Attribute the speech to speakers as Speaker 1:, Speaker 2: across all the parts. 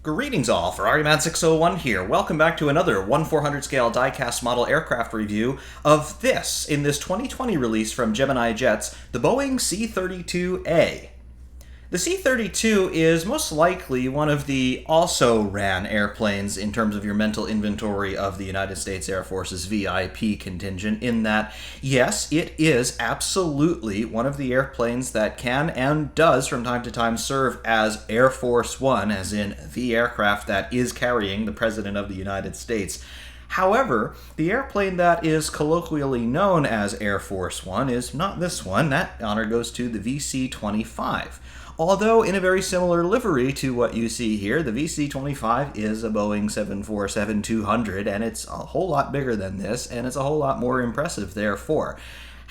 Speaker 1: Greetings all, Ferrari 601 here. Welcome back to another 1/400 scale diecast model aircraft review of this, in this 2020 release from Gemini Jets, the Boeing C-32A. The C-32 is most likely one of the also-ran airplanes in terms of your mental inventory of the United States Air Force's VIP contingent, in that, yes, it is absolutely one of the airplanes that can and does from time to time serve as Air Force One, as in the aircraft that is carrying the President of the United States. However, the airplane that is colloquially known as Air Force One is not this one. That honor goes to the VC-25. Although in a very similar livery to what you see here, the VC-25 is a Boeing 747-200, and it's a whole lot bigger than this, and it's a whole lot more impressive, therefore.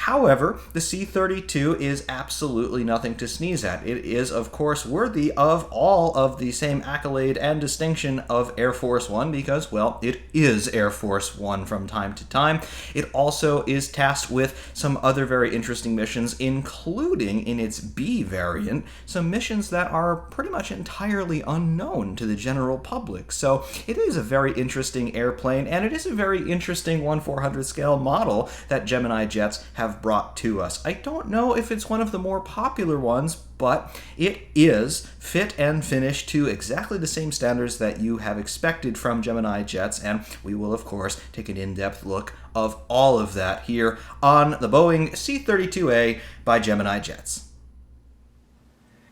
Speaker 1: However, the C-32 is absolutely nothing to sneeze at. It is, of course, worthy of all of the same accolade and distinction of Air Force One because, well, it is Air Force One from time to time. It also is tasked with some other very interesting missions, including, in its B variant, some missions that are pretty much entirely unknown to the general public. So it is a very interesting airplane, and it is a very interesting 1/400 scale model that Gemini Jets have brought to us. I don't know if it's one of the more popular ones, but it is fit and finished to exactly the same standards that you have expected from Gemini Jets, and we will, of course, take an in-depth look of all of that here on the Boeing C-32A by Gemini Jets.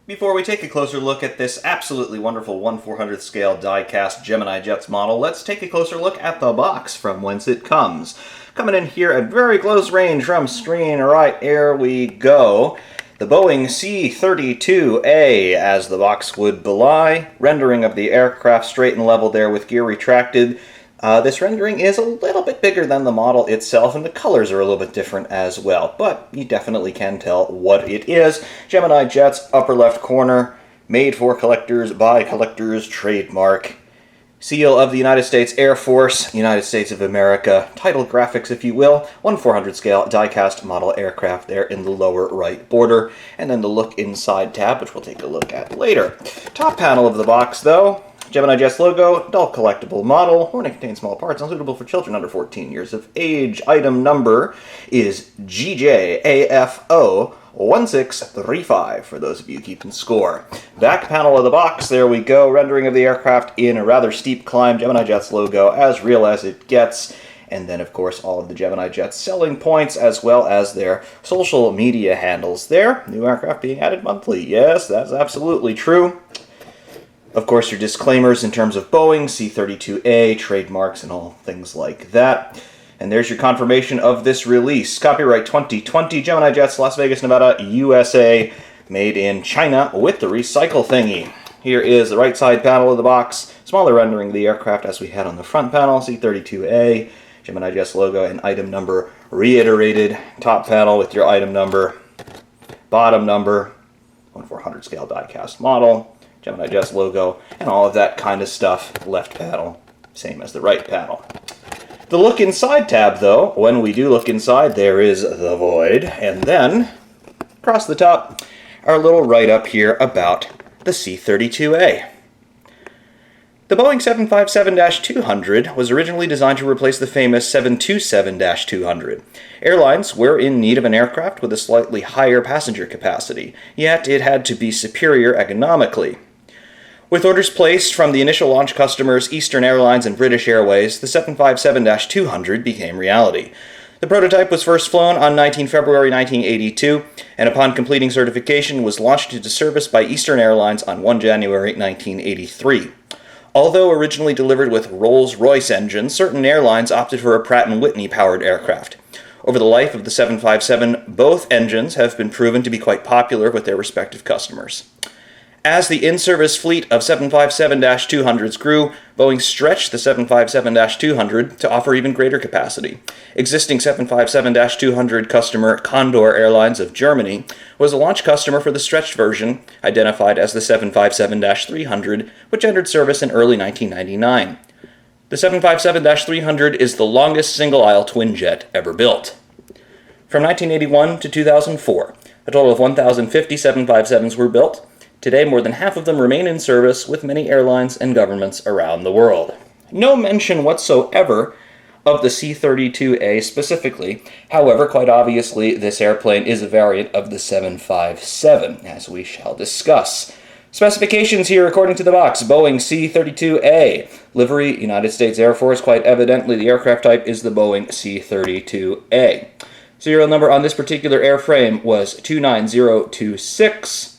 Speaker 1: Before we take a closer look at this absolutely wonderful 1/400 scale die-cast Gemini Jets model, let's take a closer look at the box from whence it comes. Coming in here at very close range from screen right, here we go. The Boeing C-32A, as the box would belie, rendering of the aircraft straight and level there with gear retracted. This rendering is a little bit bigger than the model itself, and the colors are a little bit different as well, but you definitely can tell what it is. Gemini Jets, upper left corner, made for collectors by collectors, trademark. Seal of the United States Air Force, United States of America, title graphics, if you will, 1/400 scale die-cast model aircraft there in the lower right border, and then the look inside tab, which we'll take a look at later. Top panel of the box, though, Gemini Jets logo, dull collectible model, horn contains small parts, unsuitable for children under 14 years of age. Item number is GJAFO 1635, for those of you keeping score. Back panel of the box, there we go, rendering of the aircraft in a rather steep climb, Gemini Jets logo, as real as it gets, and then, of course, all of the Gemini Jets selling points, as well as their social media handles there. New aircraft being added monthly. Yes, that's absolutely true. Of course, your disclaimers in terms of Boeing, C-32A, trademarks, and all things like that. And there's your confirmation of this release. Copyright 2020, Gemini Jets, Las Vegas, Nevada, USA, made in China with the recycle thingy. Here is the right side panel of the box, smaller rendering of the aircraft as we had on the front panel, C-32A, Gemini Jets logo and item number reiterated. Top panel with your item number, bottom number, 1/400 scale die-cast model, Gemini Jets logo, and all of that kind of stuff. Left panel, same as the right panel. The look inside tab, though, when we do look inside, there is the void, and then, across the top, our little write-up here about the C-32A. The Boeing 757-200 was originally designed to replace the famous 727-200. Airlines were in need of an aircraft with a slightly higher passenger capacity, yet it had to be superior economically. With orders placed from the initial launch customers Eastern Airlines and British Airways, the 757-200 became reality. The prototype was first flown on 19 February 1982, and upon completing certification was launched into service by Eastern Airlines on 1 January 1983. Although originally delivered with Rolls-Royce engines, certain airlines opted for a Pratt & Whitney-powered aircraft. Over the life of the 757, both engines have been proven to be quite popular with their respective customers. As the in-service fleet of 757-200s grew, Boeing stretched the 757-200 to offer even greater capacity. Existing 757-200 customer Condor Airlines of Germany was a launch customer for the stretched version, identified as the 757-300, which entered service in early 1999. The 757-300 is the longest single-aisle twin-jet ever built. From 1981 to 2004, a total of 1,050 757s were built. Today, more than half of them remain in service with many airlines and governments around the world. No mention whatsoever of the C-32A specifically. However, quite obviously, this airplane is a variant of the 757, as we shall discuss. Specifications here according to the box: Boeing C-32A. Livery, United States Air Force. Quite evidently, the aircraft type is the Boeing C-32A. Serial number on this particular airframe was 29026.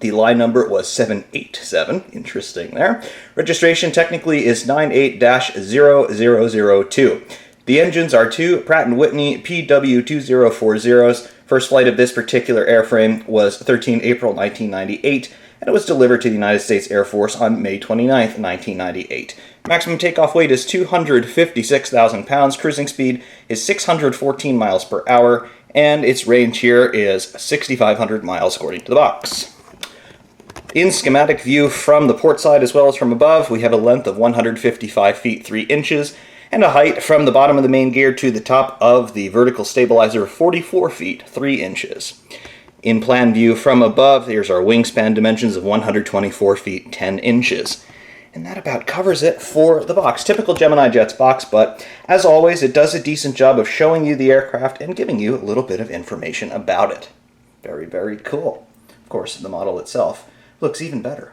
Speaker 1: The line number was 787. Interesting there. Registration technically is 98-0002. The engines are two Pratt & Whitney PW2040s. First flight of this particular airframe was 13 April 1998, and it was delivered to the United States Air Force on May 29, 1998. Maximum takeoff weight is 256,000 pounds. Cruising speed is 614 miles per hour, and its range here is 6,500 miles according to the box. In schematic view from the port side as well as from above, we have a length of 155 feet 3 inches and a height from the bottom of the main gear to the top of the vertical stabilizer of 44 feet 3 inches. In plan view from above, here's our wingspan dimensions of 124 feet 10 inches. And that about covers it for the box. Typical Gemini Jets box, but as always, it does a decent job of showing you the aircraft and giving you a little bit of information about it. Very, very cool. Of course, the model itself looks even better.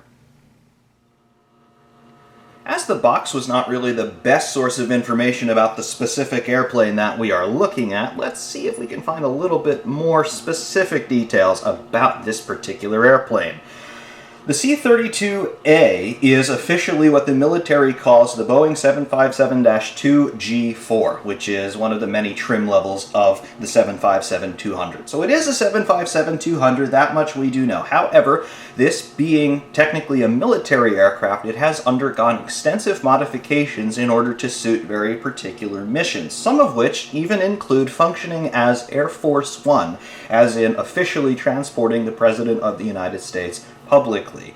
Speaker 1: As the box was not really the best source of information about the specific airplane that we are looking at, let's see if we can find a little bit more specific details about this particular airplane. The C-32A is officially what the military calls the Boeing 757-2G4, which is one of the many trim levels of the 757-200. So it is a 757-200, that much we do know. However, this being technically a military aircraft, it has undergone extensive modifications in order to suit very particular missions, some of which even include functioning as Air Force One, as in officially transporting the President of the United States publicly.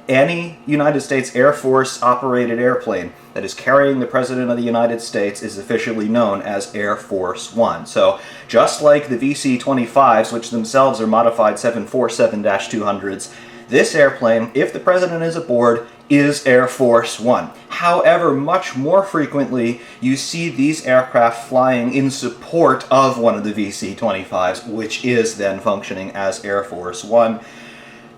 Speaker 1: Any United States Air Force operated airplane that is carrying the President of the United States is officially known as Air Force One. So just like the VC-25s, which themselves are modified 747-200s, this airplane, if the President is aboard, is Air Force One. However, much more frequently, you see these aircraft flying in support of one of the VC-25s, which is then functioning as Air Force One.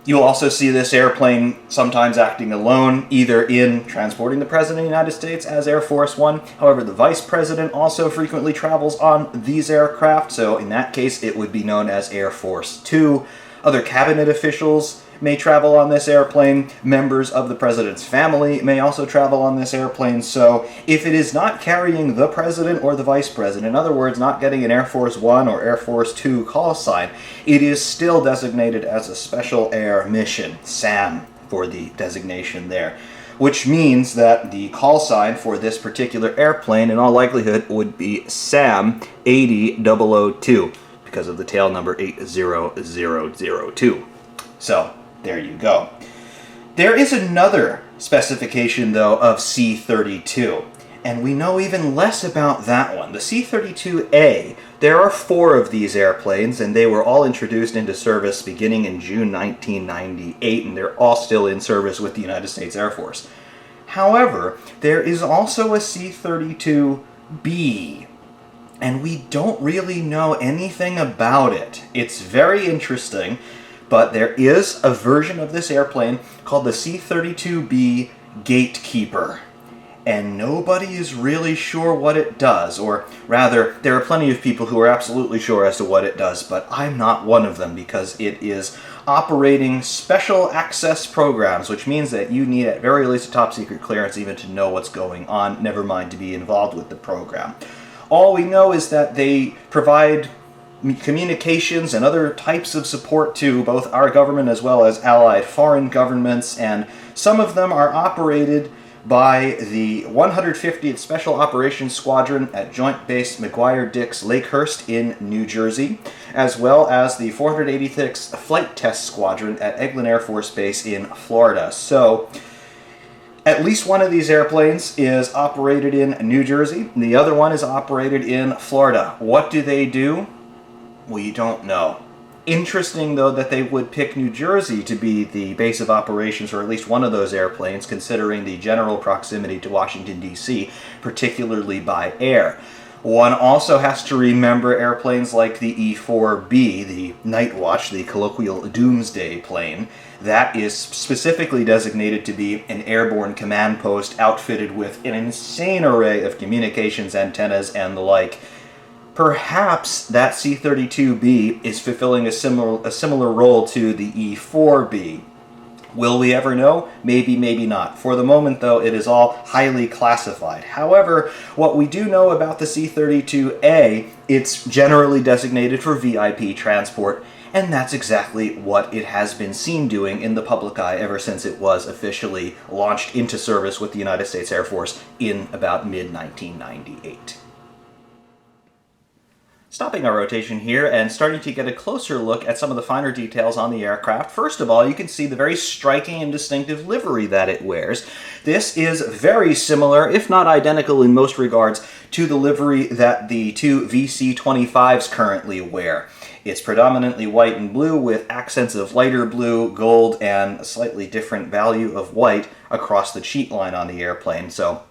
Speaker 1: You'll also see this airplane sometimes acting alone, either in transporting the President of the United States as Air Force One. However, the Vice President also frequently travels on these aircraft, so in that case it would be known as Air Force Two. Other cabinet officials may travel on this airplane. Members of the President's family may also travel on this airplane. So if it is not carrying the President or the Vice President, in other words, not getting an Air Force One or Air Force Two call sign, it is still designated as a Special Air Mission, SAM for the designation there, which means that the call sign for this particular airplane in all likelihood would be SAM 80002 because of the tail number 80002. So there you go. There is another specification, though, of C-32, and we know even less about that one. The C-32A, there are 4 of these airplanes, and they were all introduced into service beginning in June 1998, and they're all still in service with the United States Air Force. However, there is also a C-32B, and we don't really know anything about it. It's very interesting. But there is a version of this airplane called the C-32B Gatekeeper, and nobody is really sure what it does, or rather, there are plenty of people who are absolutely sure as to what it does, but I'm not one of them because it is operating special access programs, which means that you need at very least a top secret clearance even to know what's going on, never mind to be involved with the program. All we know is that they provide communications and other types of support to both our government as well as allied foreign governments, and some of them are operated by the 150th Special Operations Squadron at Joint Base McGuire-Dix Lakehurst in New Jersey, as well as the 486th Flight Test Squadron at Eglin Air Force Base in Florida. So at least one of these airplanes is operated in New Jersey, and the other one is operated in Florida. What do they do? We don't know. Interesting, though, that they would pick New Jersey to be the base of operations for at least one of those airplanes, considering the general proximity to Washington, D.C., particularly by air. One also has to remember airplanes like the E-4B, the Night Watch, the colloquial doomsday plane. That is specifically designated to be an airborne command post outfitted with an insane array of communications antennas and the like. Perhaps that C-32B is fulfilling a similar role to the E-4B. Will we ever know? Maybe, maybe not. For the moment, though, it is all highly classified. However, what we do know about the C-32A, it's generally designated for VIP transport, and that's exactly what it has been seen doing in the public eye ever since it was officially launched into service with the United States Air Force in about mid-1998. Stopping our rotation here and starting to get a closer look at some of the finer details on the aircraft. First of all, you can see the very striking and distinctive livery that it wears. This is very similar, if not identical in most regards, to the livery that the two VC-25s currently wear. It's predominantly white and blue with accents of lighter blue, gold, and a slightly different value of white across the cheat line on the airplane. So,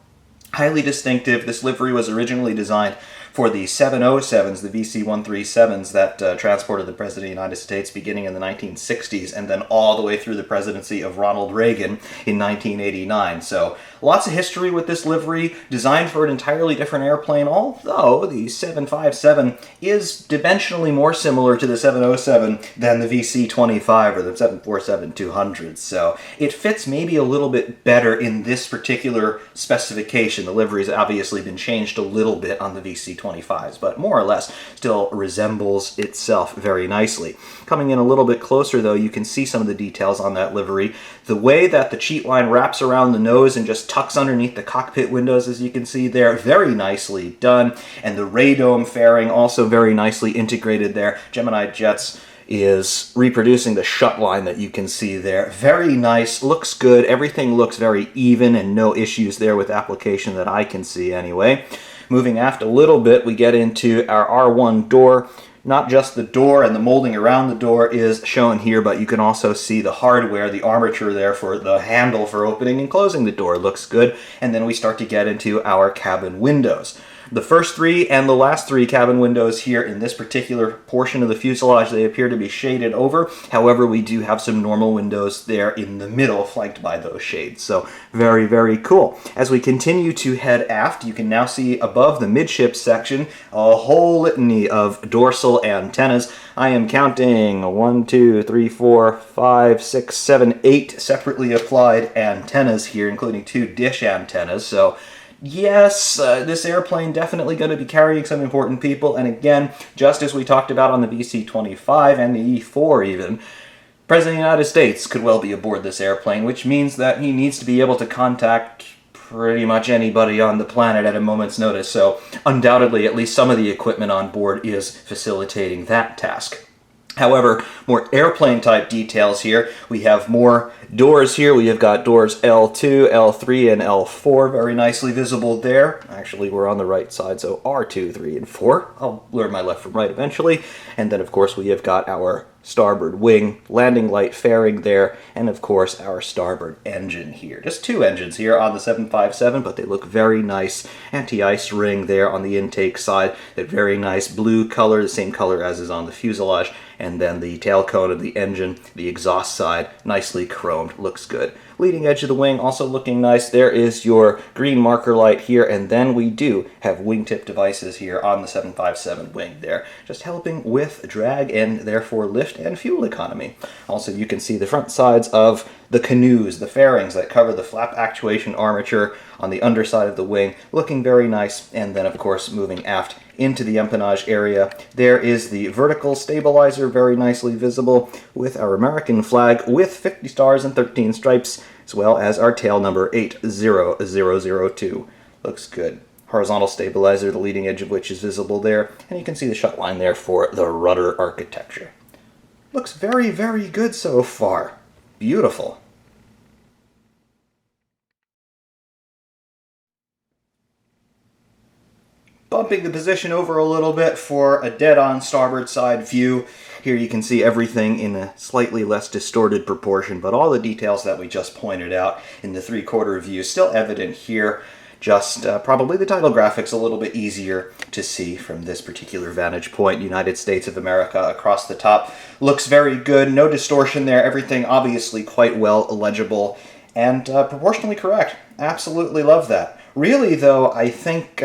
Speaker 1: highly distinctive. This livery was originally designed for the 707s, the VC-137s that transported the President of the United States beginning in the 1960s and then all the way through the presidency of Ronald Reagan in 1989. So lots of history with this livery, designed for an entirely different airplane, although the 757 is dimensionally more similar to the 707 than the VC-25 or the 747-200. So it fits maybe a little bit better in this particular specification. The livery's obviously been changed a little bit on the VC-25. But more or less still resembles itself very nicely. Coming in a little bit closer, though, you can see some of the details on that livery. The way that the cheat line wraps around the nose and just tucks underneath the cockpit windows, as you can see there, very nicely done. And the radome fairing also very nicely integrated there. Gemini Jets is reproducing the shut line that you can see there. Very nice, looks good, everything looks very even and no issues there with application that I can see anyway. Moving aft a little bit, we get into our R1 door. Not just the door and the molding around the door is shown here, but you can also see the hardware, the armature there for the handle for opening and closing the door. Looks good. And then we start to get into our cabin windows. The first three and the last three cabin windows here in this particular portion of the fuselage, they appear to be shaded over. However, we do have some normal windows there in the middle, flanked by those shades. So very, very cool. As we continue to head aft, you can now see above the midship section a whole litany of dorsal antennas. I am counting 1, 2, 3, 4, 5, 6, 7, 8 separately applied antennas here, including 2 dish antennas. So yes, this airplane definitely going to be carrying some important people, and again, just as we talked about on the VC-25 and the E-4 even, President of the United States could well be aboard this airplane, which means that he needs to be able to contact pretty much anybody on the planet at a moment's notice, so undoubtedly at least some of the equipment on board is facilitating that task. However, more airplane-type details here. We have more doors here. We have got doors L2, L3, and L4 very nicely visible there. Actually, we're on the right side, so R2, 3, and 4. I'll learn my left from right eventually. And then, of course, we have got our starboard wing, landing light fairing there, and of course our starboard engine here. Just 2 engines here on the 757, but they look very nice. Anti-ice ring there on the intake side, that very nice blue color, the same color as is on the fuselage, and then the tail cone of the engine, the exhaust side, nicely chromed, looks good. Leading edge of the wing also looking nice. There is your green marker light here, and then we do have wingtip devices here on the 757 wing there, just helping with drag and therefore lift and fuel economy. Also, you can see the front sides of the canoes, the fairings that cover the flap actuation armature on the underside of the wing, looking very nice. And then, of course, moving aft into the empennage area, there is the vertical stabilizer, very nicely visible, with our American flag with 50 stars and 13 stripes, as well as our tail number 80002. Looks good. Horizontal stabilizer, the leading edge of which is visible there, and you can see the shut line there for the rudder architecture. Looks very, very good so far. Beautiful. Bumping the position over a little bit for a dead-on starboard side view. Here you can see everything in a slightly less distorted proportion, but all the details that we just pointed out in the three-quarter view still evident here. Just probably the title graphics a little bit easier to see from this particular vantage point. United States of America across the top looks very good. No distortion there. Everything obviously quite well legible and proportionally correct. Absolutely love that. Really, though, I think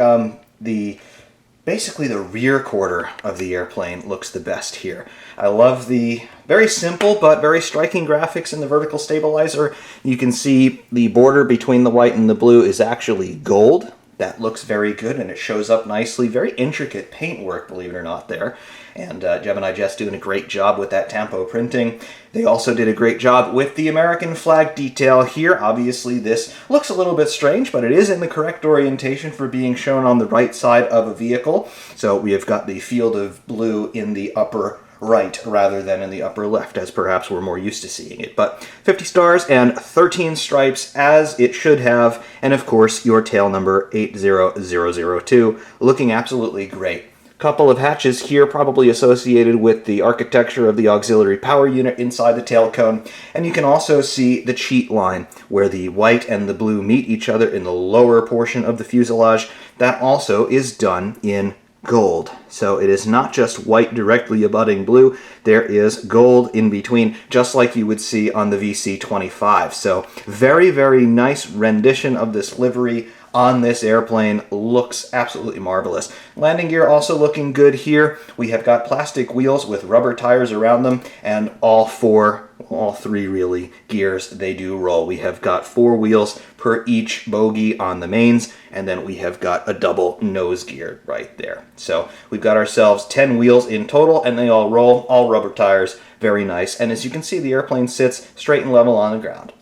Speaker 1: basically the rear quarter of the airplane looks the best here. I love the very simple but very striking graphics in the vertical stabilizer. You can see the border between the white and the blue is actually gold. That looks very good, and it shows up nicely. Very intricate paintwork, believe it or not, there. And Gemini Jets doing a great job with that tampo printing. They also did a great job with the American flag detail here. Obviously, this looks a little bit strange, but it is in the correct orientation for being shown on the right side of a vehicle. So we have got the field of blue in the upper right rather than in the upper left, as perhaps we're more used to seeing it. But 50 stars and 13 stripes, as it should have, and of course your tail number 80002, looking absolutely great. Couple of hatches here probably associated with the architecture of the auxiliary power unit inside the tail cone, and you can also see the cheat line where the white and the blue meet each other in the lower portion of the fuselage. That also is done in gold. So it is not just white directly abutting blue, there is gold in between, just like you would see on the VC-25. So very, very nice rendition of this livery on this airplane. Looks absolutely marvelous. Landing gear also looking good here. We have got plastic wheels with rubber tires around them, and all three really gears, they do roll. We have got 4 wheels per each bogie on the mains, and then we have got a double nose gear right there. So we've got ourselves 10 wheels in total, and they all roll, all rubber tires. Very nice. And as you can see, the airplane sits straight and level on the ground.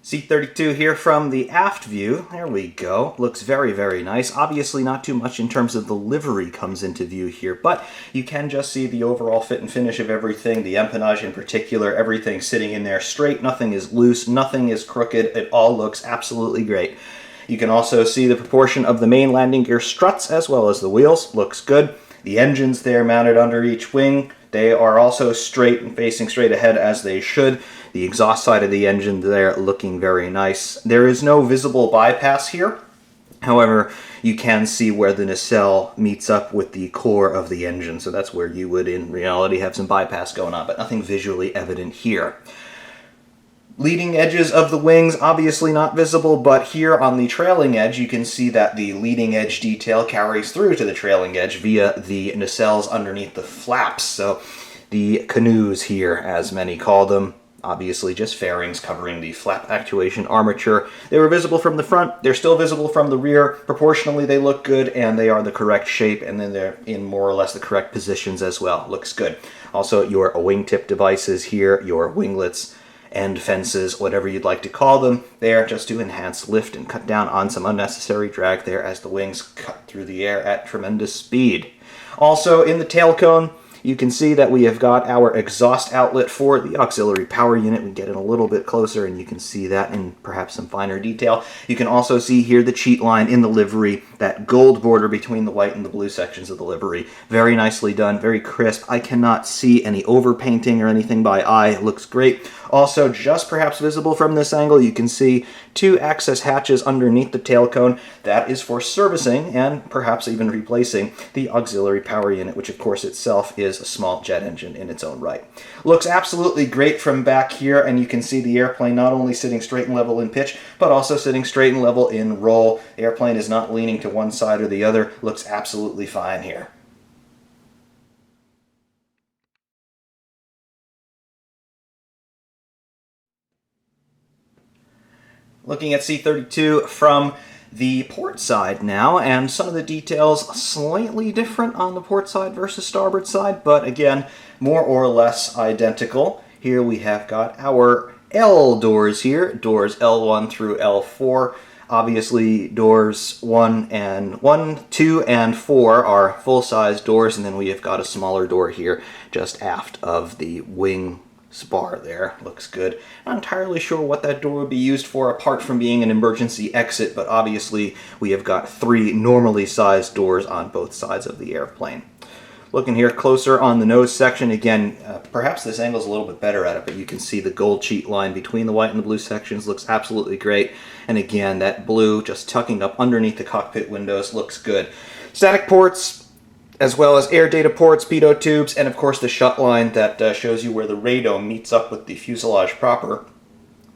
Speaker 1: C-32 here from the aft view. There we go. Looks very, very nice. Obviously not too much in terms of the livery comes into view here, but you can just see the overall fit and finish of everything, the empennage in particular, everything sitting in there straight. Nothing is loose, nothing is crooked. It all looks absolutely great. You can also see the proportion of the main landing gear struts as well as the wheels. Looks good. The engines there mounted under each wing. They are also straight and facing straight ahead as they should. The exhaust side of the engine there looking very nice. There is no visible bypass here. However, you can see where the nacelle meets up with the core of the engine. So that's where you would, in reality, have some bypass going on, but nothing visually evident here. Leading edges of the wings, obviously not visible, but here on the trailing edge, you can see that the leading edge detail carries through to the trailing edge via the nacelles underneath the flaps. So the canoes here, as many call them, obviously just fairings covering the flap actuation armature. They were visible from the front, they're still visible from the rear. Proportionally, they look good, and they are the correct shape, and then they're in more or less the correct positions as well. Looks good. Also, your wingtip devices here, your winglets, end fences, whatever you'd like to call them, there just to enhance lift and cut down on some unnecessary drag there as the wings cut through the air at tremendous speed. Also, in the tail cone, you can see that we have got our exhaust outlet for the auxiliary power unit. We get it a little bit closer and you can see that in perhaps some finer detail. You can also see here the cheat line in the livery, that gold border between the white and the blue sections of the livery. Very nicely done, very crisp. I cannot see any overpainting or anything by eye. It looks great. Also, just perhaps visible from this angle, you can see 2 access hatches underneath the tail cone. That is for servicing and perhaps even replacing the auxiliary power unit, which of course itself is a small jet engine in its own right. Looks absolutely great from back here, and you can see the airplane not only sitting straight and level in pitch, but also sitting straight and level in roll. The airplane is not leaning to one side or the other. Looks absolutely fine here. Looking at C-32 from the port side now, and some of the details slightly different on the port side versus starboard side, but again, more or less identical. Here we have got our L doors here, doors L1 through L4. Obviously, doors 1, 2, and 4 are full-size doors, and then we have got a smaller door here just aft of the wing spar there. Looks good. Not entirely sure what that door would be used for apart from being an emergency exit, but obviously we have got 3 normally sized doors on both sides of the airplane. Looking here closer on the nose section, again, perhaps this angle's a little bit better at it, but you can see the gold cheat line between the white and the blue sections looks absolutely great. And again, that blue just tucking up underneath the cockpit windows looks good. Static ports, as well as air data ports, pitot tubes, and of course the shut line that shows you where the radome meets up with the fuselage proper.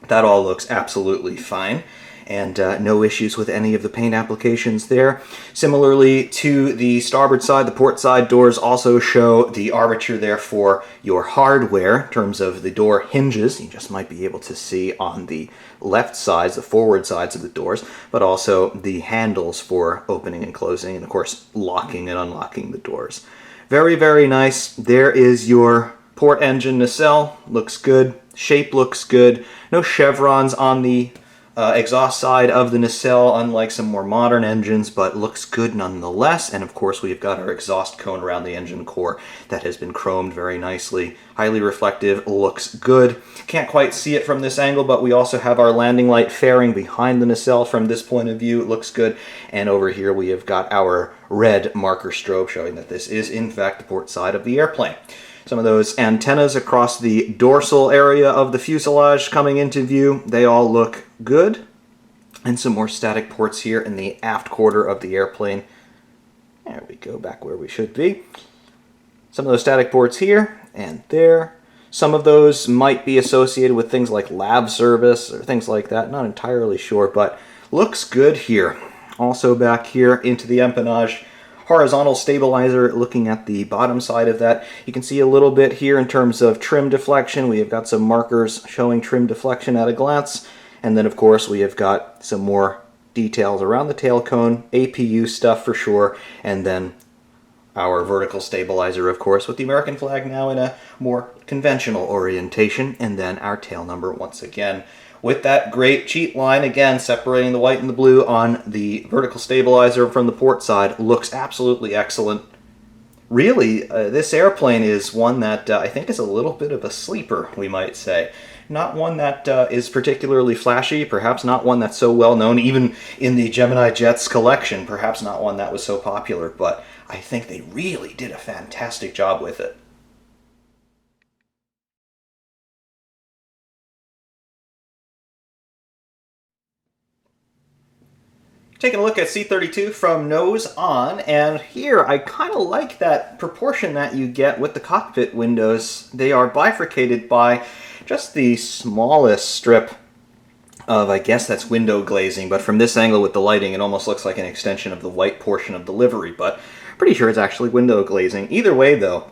Speaker 1: That all looks absolutely fine. And no issues with any of the paint applications there. Similarly to the starboard side, the port side doors also show the armature there for your hardware in terms of the door hinges. You just might be able to see on the left sides, the forward sides of the doors, but also the handles for opening and closing, and of course locking and unlocking the doors. Very, very nice. There is your port engine nacelle. Looks good. Shape looks good. No chevrons on the exhaust side of the nacelle, unlike some more modern engines, but looks good nonetheless. And of course we've got our exhaust cone around the engine core that has been chromed very nicely. Highly reflective, looks good. Can't quite see it from this angle, but we also have our landing light fairing behind the nacelle from this point of view. It looks good. And over here we have got our red marker strobe showing that this is in fact the port side of the airplane. Some of those antennas across the dorsal area of the fuselage coming into view, they all look good. And some more static ports here in the aft quarter of the airplane. There we go, back where we should be. Some of those static ports here and there. Some of those might be associated with things like lab service or things like that. Not entirely sure, but looks good here. Also back here into the empennage, horizontal stabilizer. Looking at the bottom side of that, you can see a little bit here in terms of trim deflection. We have got some markers showing trim deflection at a glance, and then of course we have got some more details around the tail cone, APU stuff for sure, and then our vertical stabilizer, of course, with the American flag now in a more conventional orientation, and then our tail number once again with that great cheat line, again, separating the white and the blue on the vertical stabilizer from the port side. Looks absolutely excellent. Really, this airplane is one that I think is a little bit of a sleeper, we might say. Not one that is particularly flashy, perhaps not one that's so well known, even in the Gemini Jets collection, perhaps not one that was so popular, but I think they really did a fantastic job with it. Taking a look at C-32 from nose on, and here I kind of like that proportion that you get with the cockpit windows. They are bifurcated by just the smallest strip of, I guess that's window glazing, but from this angle with the lighting it almost looks like an extension of the white portion of the livery, but pretty sure it's actually window glazing. Either way though,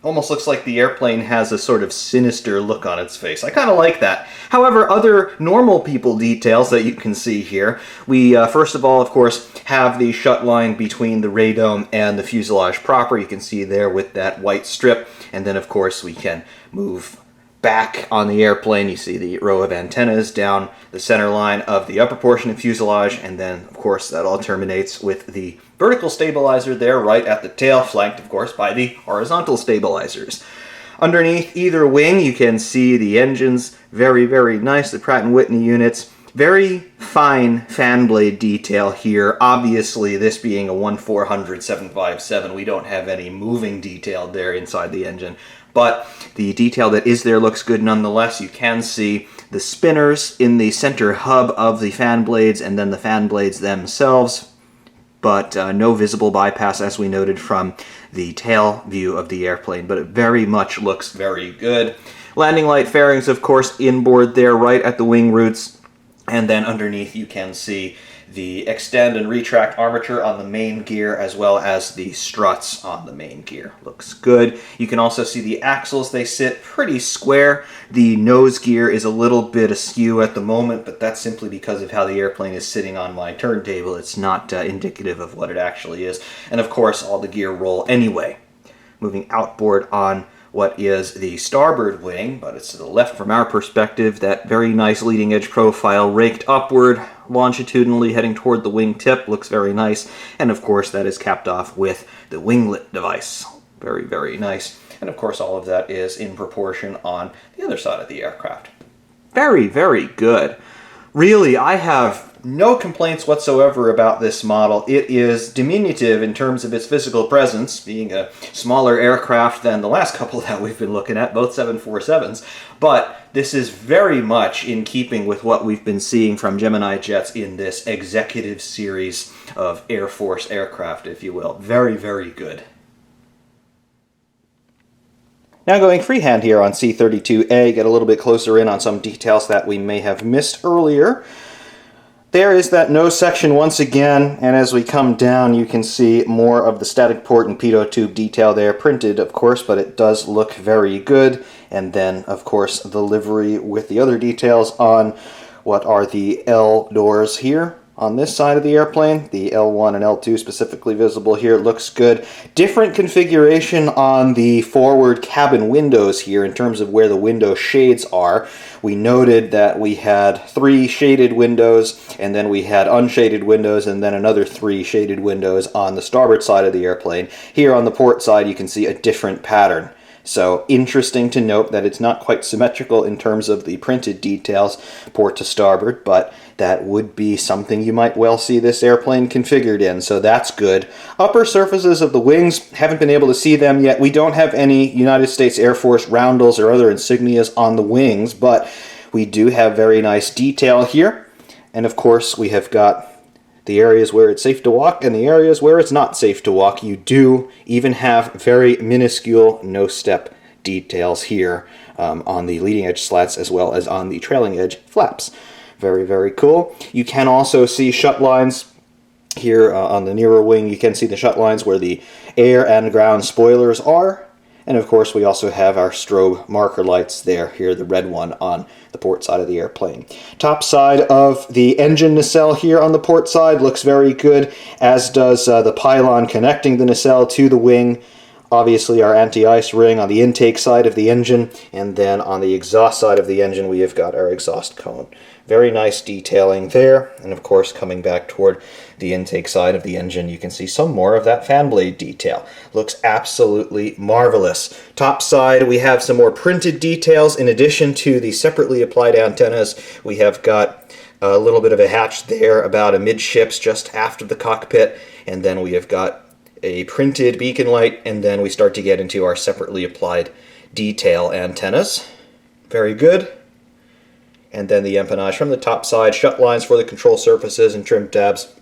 Speaker 1: almost looks like the airplane has a sort of sinister look on its face. I kind of like that. However, other normal people details that you can see here. We, first of all, of course, have the shut line between the radome and the fuselage proper. You can see there with that white strip. And then, of course, we can move back on the airplane. You see the row of antennas down the center line of the upper portion of fuselage, and then of course that all terminates with the vertical stabilizer there right at the tail, flanked of course by the horizontal stabilizers. Underneath either wing you can see the engines, very, very nice, the Pratt & Whitney units. Very fine fan blade detail here. Obviously, this being a 1-400-757, we don't have any moving detail there inside the engine. But the detail that is there looks good nonetheless. You can see the spinners in the center hub of the fan blades and then the fan blades themselves, but no visible bypass as we noted from the tail view of the airplane, but it very much looks very good. Landing light fairings, of course, inboard there right at the wing roots, and then underneath you can see the extend and retract armature on the main gear as well as the struts on the main gear. Looks good. You can also see the axles. They sit pretty square. The nose gear is a little bit askew at the moment, but that's simply because of how the airplane is sitting on my turntable. It's not indicative of what it actually is. And of course, all the gear roll anyway. Moving outboard on what is the starboard wing, but it's to the left from our perspective. That very nice leading edge profile raked upward longitudinally heading toward the wing tip looks very nice, and of course that is capped off with the winglet device. Very, very nice. And of course, all of that is in proportion on the other side of the aircraft. Very, very good. Really, I have no complaints whatsoever about this model. It is diminutive in terms of its physical presence, being a smaller aircraft than the last couple that we've been looking at, both 747s, but this is very much in keeping with what we've been seeing from Gemini Jets in this executive series of Air Force aircraft, if you will. Very, very good. Now going freehand here on C-32A, get a little bit closer in on some details that we may have missed earlier. There is that nose section once again, and as we come down you can see more of the static port and pitot tube detail there, printed of course, but it does look very good. And then of course the livery with the other details on what are the L doors here. On this side of the airplane, the L1 and L2 specifically visible here, looks good. Different configuration on the forward cabin windows here in terms of where the window shades are. We noted that we had 3 shaded windows, and then we had unshaded windows, and then another 3 shaded windows on the starboard side of the airplane. Here on the port side you can see a different pattern. So interesting to note that it's not quite symmetrical in terms of the printed details, port to starboard, but that would be something you might well see this airplane configured in, so that's good. Upper surfaces of the wings, haven't been able to see them yet. We don't have any United States Air Force roundels or other insignias on the wings, but we do have very nice detail here. And of course we have got the areas where it's safe to walk and the areas where it's not safe to walk. You do even have very minuscule no-step details here on the leading edge slats as well as on the trailing edge flaps. Very, very cool. You can also see shut lines here on the nearer wing. You can see the shut lines where the air and ground spoilers are. And of course we also have our strobe marker lights there, here the red one on the port side of the airplane. Top side of the engine nacelle here on the port side looks very good, as does the pylon connecting the nacelle to the wing. Obviously our anti-ice ring on the intake side of the engine, and then on the exhaust side of the engine we have got our exhaust cone. Very nice detailing there, and of course coming back toward the intake side of the engine you can see some more of that fan blade detail. Looks absolutely marvelous. Top side we have some more printed details in addition to the separately applied antennas. We have got a little bit of a hatch there about amidships just aft of the cockpit, and then we have got a printed beacon light, and then we start to get into our separately applied detail antennas. Very good. And then the empennage from the top side, shut lines for the control surfaces and trim tabs,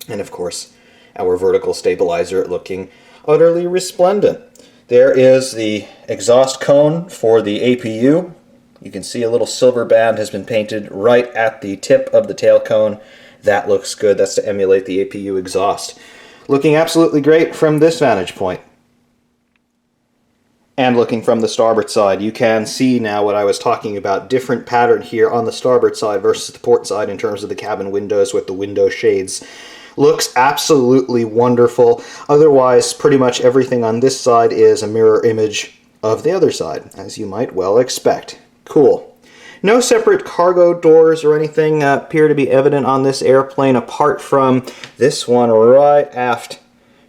Speaker 1: and of course our vertical stabilizer looking utterly resplendent. There is the exhaust cone for the APU. You can see a little silver band has been painted right at the tip of the tail cone. That looks good. That's to emulate the APU exhaust. Looking absolutely great from this vantage point. And looking from the starboard side, you can see now what I was talking about. Different pattern here on the starboard side versus the port side in terms of the cabin windows with the window shades. Looks absolutely wonderful. Otherwise, pretty much everything on this side is a mirror image of the other side, as you might well expect. Cool. No separate cargo doors or anything appear to be evident on this airplane apart from this one right aft,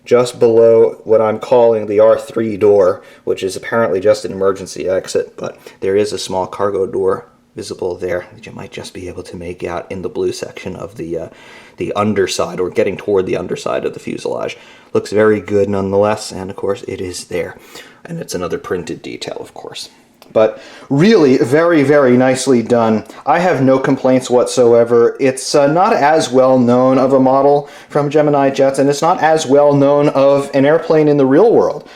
Speaker 1: just below what I'm calling the R3 door, which is apparently just an emergency exit, but there is a small cargo door visible there that you might just be able to make out in the blue section of the underside, or getting toward the underside of the fuselage. Looks very good nonetheless, and of course it is there. And it's another printed detail, of course. But really very, very nicely done. I have no complaints whatsoever. It's not as well known of a model from Gemini Jets, and it's not as well known of an airplane in the real world.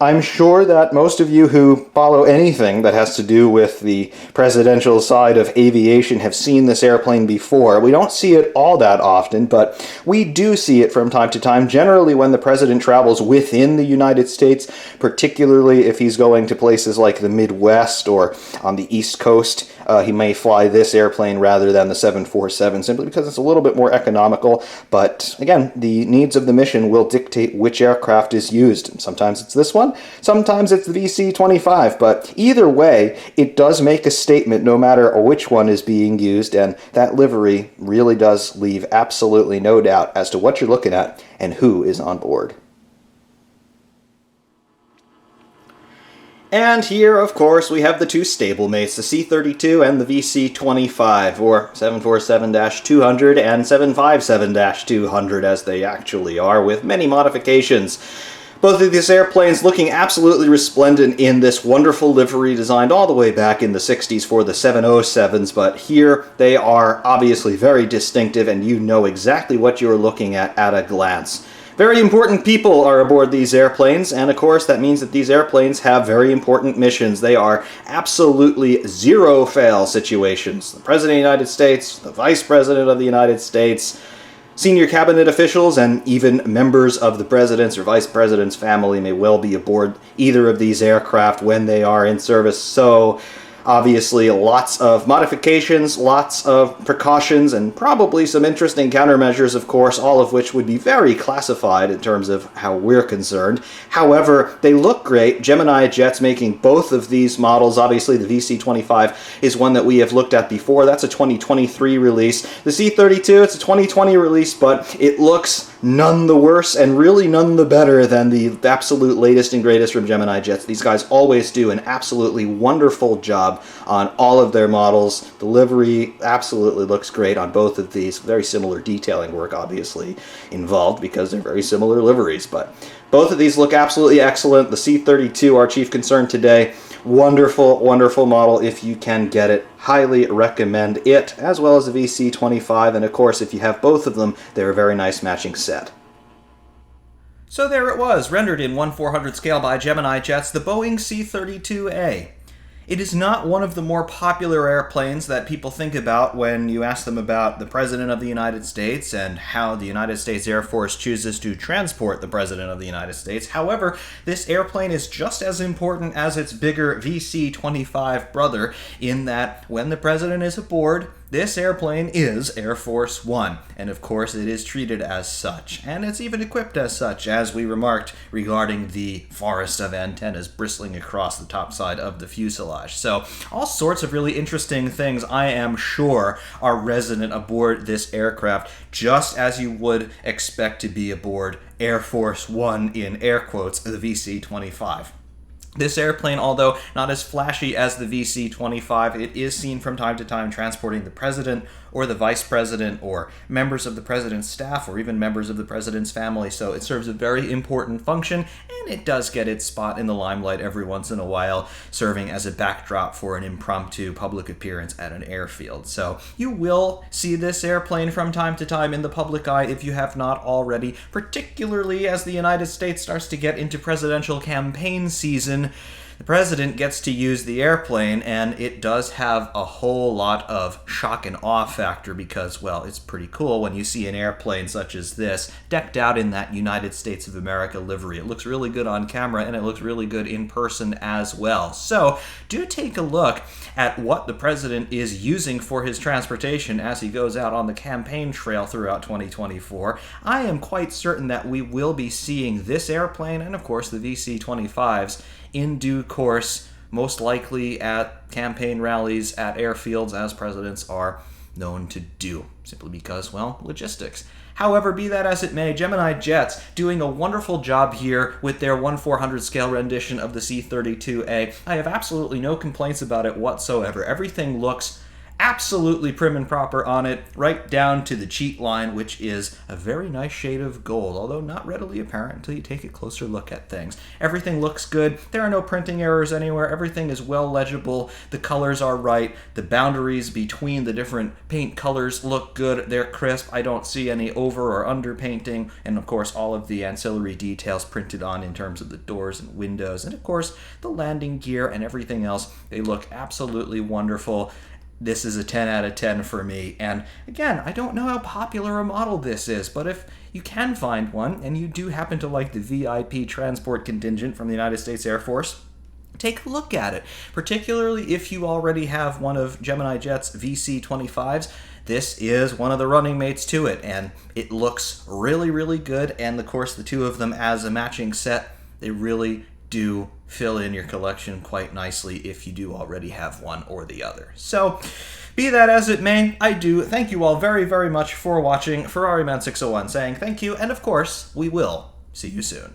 Speaker 1: I'm sure that most of you who follow anything that has to do with the presidential side of aviation have seen this airplane before. We don't see it all that often, but we do see it from time to time, generally when the president travels within the United States, particularly if he's going to places like the Midwest or on the East Coast. He may fly this airplane rather than the 747 simply because it's a little bit more economical, but again, the needs of the mission will dictate which aircraft is used. Sometimes it's this one, sometimes it's the VC-25, but either way, it does make a statement no matter which one is being used, and that livery really does leave absolutely no doubt as to what you're looking at and who is on board. And here, of course, we have the two stablemates, the C-32 and the VC-25, or 747-200 and 757-200 as they actually are, with many modifications. Both of these airplanes looking absolutely resplendent in this wonderful livery designed all the way back in the 60s for the 707s, but here they are obviously very distinctive and you know exactly what you're looking at a glance. Very important people are aboard these airplanes, and of course that means that these airplanes have very important missions. They are absolutely zero-fail situations. The President of the United States, the Vice President of the United States, senior cabinet officials, and even members of the President's or Vice President's family may well be aboard either of these aircraft when they are in service. So obviously, lots of modifications, lots of precautions, and probably some interesting countermeasures, of course, all of which would be very classified in terms of how we're concerned. However, they look great. Gemini Jets making both of these models. Obviously, the VC-25 is one that we have looked at before. That's a 2023 release. The C-32, it's a 2020 release, but it looks none the worse and really none the better than the absolute latest and greatest from Gemini Jets. These guys always do an absolutely wonderful job on all of their models. The livery absolutely looks great on both of these. Very similar detailing work obviously involved because they're very similar liveries, but both of these look absolutely excellent. The C-32, our chief concern today, wonderful, wonderful model if you can get it. Highly recommend it, as well as the VC-25, and of course if you have both of them, they're a very nice matching set. So there it was, rendered in 1/400 scale by Gemini Jets, the Boeing C-32A. It is not one of the more popular airplanes that people think about when you ask them about the President of the United States and how the United States Air Force chooses to transport the President of the United States. However, this airplane is just as important as its bigger VC-25 brother in that when the President is aboard, this airplane is Air Force One, and of course it is treated as such, and it's even equipped as such, as we remarked regarding the forest of antennas bristling across the top side of the fuselage. So all sorts of really interesting things, I am sure, are resonant aboard this aircraft, just as you would expect to be aboard Air Force One, in air quotes, the VC-25. This airplane, although not as flashy as the VC-25, it is seen from time to time transporting the President or the Vice President or members of the President's staff or even members of the President's family, so it serves a very important function, and it does get its spot in the limelight every once in a while, serving as a backdrop for an impromptu public appearance at an airfield. So you will see this airplane from time to time in the public eye if you have not already, particularly as the United States starts to get into presidential campaign season. The President gets to use the airplane, and it does have a whole lot of shock and awe factor because, well, it's pretty cool when you see an airplane such as this decked out in that United States of America livery. It looks really good on camera, and it looks really good in person as well. So do take a look at what the President is using for his transportation as he goes out on the campaign trail throughout 2024. I am quite certain that we will be seeing this airplane and, of course, the VC-25s in due course, most likely at campaign rallies at airfields, as presidents are known to do, simply because, well, logistics. However, be that as it may, Gemini Jets doing a wonderful job here with their 1/400 scale rendition of the C-32A. I have absolutely no complaints about it whatsoever. Everything looks absolutely prim and proper on it, right down to the cheat line, which is a very nice shade of gold, although not readily apparent until you take a closer look at things. Everything looks good. There are no printing errors anywhere. Everything is well legible. The colors are right. The boundaries between the different paint colors look good. They're crisp. I don't see any over or under painting. And of course, all of the ancillary details printed on in terms of the doors and windows. And of course, the landing gear and everything else, they look absolutely wonderful. This is a 10 out of 10 for me. And again, I don't know how popular a model this is, but if you can find one, and you do happen to like the VIP transport contingent from the United States Air Force, take a look at it, particularly if you already have one of Gemini Jet's VC-25s. This is one of the running mates to it, and it looks really, really good, and of course the two of them as a matching set, they really do fill in your collection quite nicely if you do already have one or the other. So, be that as it may, I do thank you all very, very much for watching. Ferrari Man 601 saying thank you, and of course, we will see you soon.